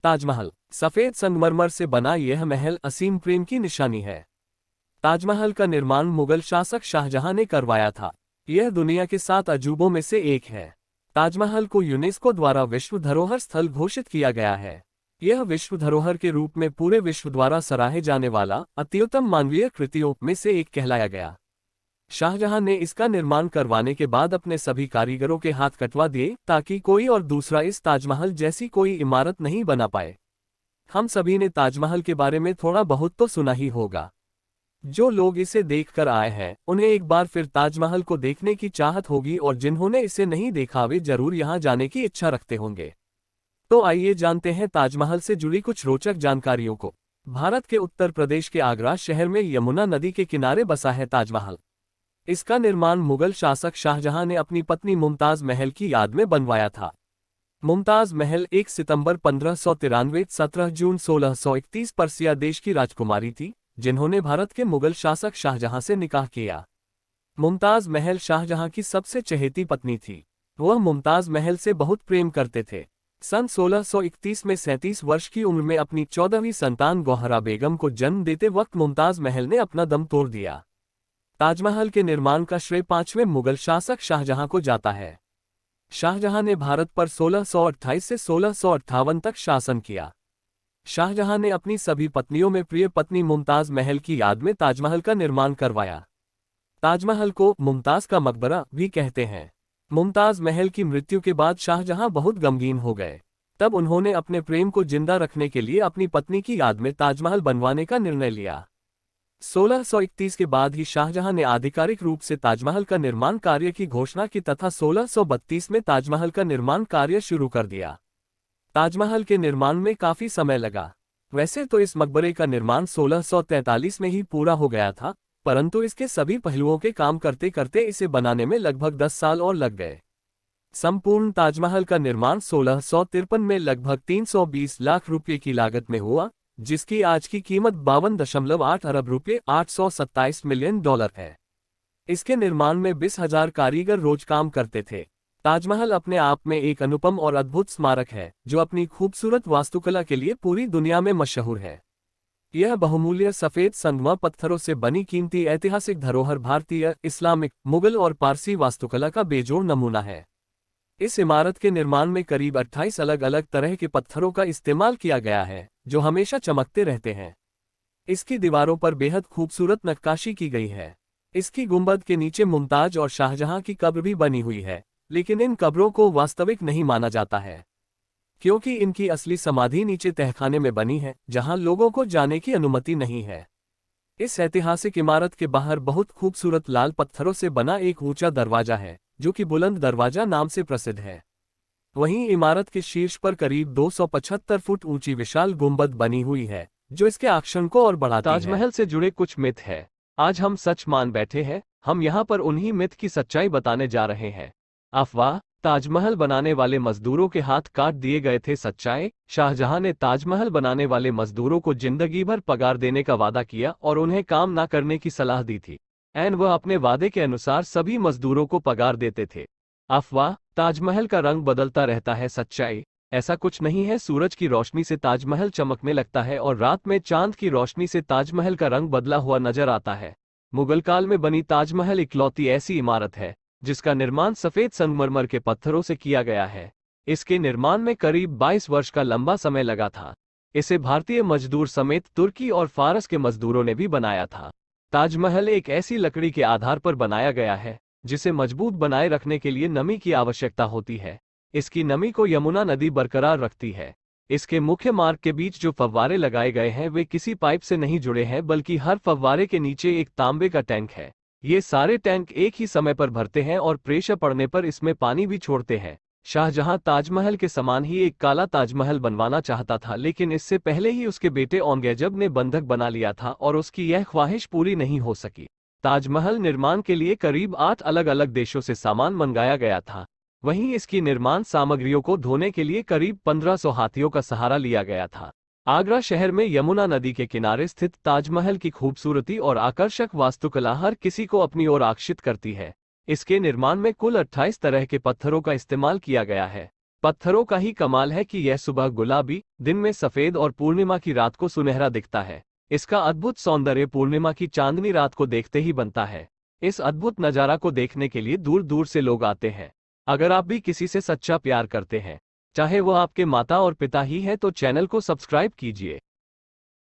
ताजमहल सफेद संगमरमर से बना यह महल असीम प्रेम की निशानी है। ताजमहल का निर्माण मुगल शासक शाहजहां ने करवाया था। यह दुनिया के 7 अजूबों में से एक है। ताजमहल को यूनेस्को द्वारा विश्व धरोहर स्थल घोषित किया गया है। यह विश्व धरोहर के रूप में पूरे विश्व द्वारा सराहे जाने वाला अत्युत्तम मानवीय कृतियों में से एक कहलाया गया। शाहजहां ने इसका निर्माण करवाने के बाद अपने सभी कारीगरों के हाथ कटवा दिए ताकि कोई और दूसरा इस ताजमहल जैसी कोई इमारत नहीं बना पाए। हम सभी ने ताजमहल के बारे में थोड़ा बहुत तो सुना ही होगा। जो लोग इसे देखकर आए हैं उन्हें एक बार फिर ताजमहल को देखने की चाहत होगी, और जिन्होंने इसे नहीं देखा वे जरूर यहां जाने की इच्छा रखते होंगे। तो आइए जानते हैं ताजमहल से जुड़ी कुछ रोचक जानकारियों को। भारत के उत्तर प्रदेश के आगरा शहर में यमुना नदी के किनारे बसा है ताजमहल। इसका निर्माण मुगल शासक शाहजहां ने अपनी पत्नी मुमताज महल की याद में बनवाया था। मुमताज महल 1 सितंबर 1593 17 जून 1631 पर्सिया देश की राजकुमारी थी, जिन्होंने भारत के मुगल शासक शाहजहां से निकाह किया। मुमताज महल शाहजहां की सबसे चहेती पत्नी थी। वह मुमताज महल से बहुत प्रेम करते थे। सन 1631 में 37 वर्ष की उम्र में अपनी 14वीं संतान गौहरा बेगम को जन्म देते वक्त मुमताज महल ने अपना दम तोड़ दिया। ताजमहल के निर्माण का श्रेय 5वें मुगल शासक शाहजहां को जाता है। शाहजहां ने भारत पर 1628 से 1658 तक शासन किया। शाहजहां ने अपनी सभी पत्नियों में प्रिय पत्नी मुमताज महल की याद में ताजमहल का निर्माण करवाया। ताजमहल को मुमताज का मकबरा भी कहते हैं। मुमताज महल की मृत्यु के बाद शाहजहां बहुत गमगीन हो गए। तब उन्होंने अपने प्रेम को जिंदा रखने के लिए अपनी पत्नी की याद में ताजमहल बनवाने का निर्णय लिया। 1631 के बाद ही शाहजहां ने आधिकारिक रूप से ताजमहल का निर्माण कार्य की घोषणा की तथा 1632 में ताजमहल का निर्माण कार्य शुरू कर दिया। ताजमहल के निर्माण में काफी समय लगा। वैसे तो इस मकबरे का निर्माण 1643 में ही पूरा हो गया था, परंतु इसके सभी पहलुओं के काम करते करते इसे बनाने में लगभग 10 साल और लग गए। संपूर्ण ताजमहल का निर्माण 1653 में लगभग 320 लाख रुपये की लागत में हुआ, जिसकी आज की कीमत 52.8 अरब रुपये $827 मिलियन है। इसके निर्माण में 20,000 कारीगर रोज काम करते थे। ताजमहल अपने आप में एक अनुपम और अद्भुत स्मारक है, जो अपनी खूबसूरत वास्तुकला के लिए पूरी दुनिया में मशहूर है। यह बहुमूल्य सफेद संगमरमर पत्थरों से बनी कीमती ऐतिहासिक धरोहर भारतीय, इस्लामिक, मुगल और पारसी वास्तुकला का बेजोड़ नमूना है। इस इमारत के निर्माण में करीब 28 अलग अलग तरह के पत्थरों का इस्तेमाल किया गया है, जो हमेशा चमकते रहते हैं। इसकी दीवारों पर बेहद खूबसूरत नक्काशी की गई है। इसकी गुंबद के नीचे मुमताज और शाहजहां की कब्र भी बनी हुई है, लेकिन इन कब्रों को वास्तविक नहीं माना जाता है, क्योंकि इनकी असली समाधि नीचे तहखाने में बनी है, जहां लोगों को जाने की अनुमति नहीं है। इस ऐतिहासिक इमारत के बाहर बहुत खूबसूरत लाल पत्थरों से बना एक ऊंचा दरवाजा है, जो कि बुलंद दरवाजा नाम से प्रसिद्ध है। वहीं इमारत के शीर्ष पर करीब 275 फुट ऊंची विशाल गुंबद बनी हुई है, जो इसके आकर्षण को और बढ़ाती है। ताजमहल से जुड़े कुछ मिथ है। आज हम सच मान बैठे हैं। हम यहाँ पर उन्हीं मिथ की सच्चाई बताने जा रहे हैं। अफवाह: ताजमहल बनाने वाले मजदूरों के हाथ काट दिए गए थे। सच्चाई: शाहजहां ने ताजमहल बनाने वाले मजदूरों को जिंदगी भर पगार देने का वादा किया और उन्हें काम ना करने की सलाह दी थी। वह अपने वादे के अनुसार सभी मजदूरों को पगार देते थे। अफवाह: ताजमहल का रंग बदलता रहता है। सच्चाई: ऐसा कुछ नहीं है। सूरज की रोशनी से ताजमहल चमकने लगता है और रात में चांद की रोशनी से ताजमहल का रंग बदला हुआ नजर आता है। मुगल काल में बनी ताजमहल इकलौती ऐसी इमारत है जिसका निर्माण सफेद संगमरमर के पत्थरों से किया गया है। इसके निर्माण में करीब 22 वर्ष का लंबा समय लगा था। इसे भारतीय मजदूर समेत तुर्की और फारस के मजदूरों ने भी बनाया था। ताजमहल एक ऐसी लकड़ी के आधार पर बनाया गया है जिसे मजबूत बनाए रखने के लिए नमी की आवश्यकता होती है। इसकी नमी को यमुना नदी बरकरार रखती है। इसके मुख्य मार्ग के बीच जो फव्वारे लगाए गए हैं वे किसी पाइप से नहीं जुड़े हैं, बल्कि हर फव्वारे के नीचे एक तांबे का टैंक है। ये सारे टैंक एक ही समय पर भरते हैं और प्रेशर पड़ने पर इसमें पानी भी छोड़ते हैं। शाहजहां ताजमहल के समान ही एक काला ताजमहल बनवाना चाहता था, लेकिन इससे पहले ही उसके बेटे औरंगजेब ने बंधक बना लिया था और उसकी यह ख्वाहिश पूरी नहीं हो सकी। ताजमहल निर्माण के लिए करीब 8 अलग अलग देशों से सामान मंगाया गया था। वहीं इसकी निर्माण सामग्रियों को ढोने के लिए करीब 1500 हाथियों का सहारा लिया गया था। आगरा शहर में यमुना नदी के किनारे स्थित ताजमहल की खूबसूरती और आकर्षक वास्तुकला हर किसी को अपनी ओर आकर्षित करती है। इसके निर्माण में कुल 28 तरह के पत्थरों का इस्तेमाल किया गया है। पत्थरों का ही कमाल है कि यह सुबह गुलाबी, दिन में सफेद और पूर्णिमा की रात को सुनहरा दिखता है। इसका अद्भुत सौंदर्य पूर्णिमा की चांदनी रात को देखते ही बनता है। इस अद्भुत नजारा को देखने के लिए दूर दूर से लोग आते हैं। अगर आप भी किसी से सच्चा प्यार करते हैं, चाहे वो आपके माता और पिता ही है, तो चैनल को सब्सक्राइब कीजिए।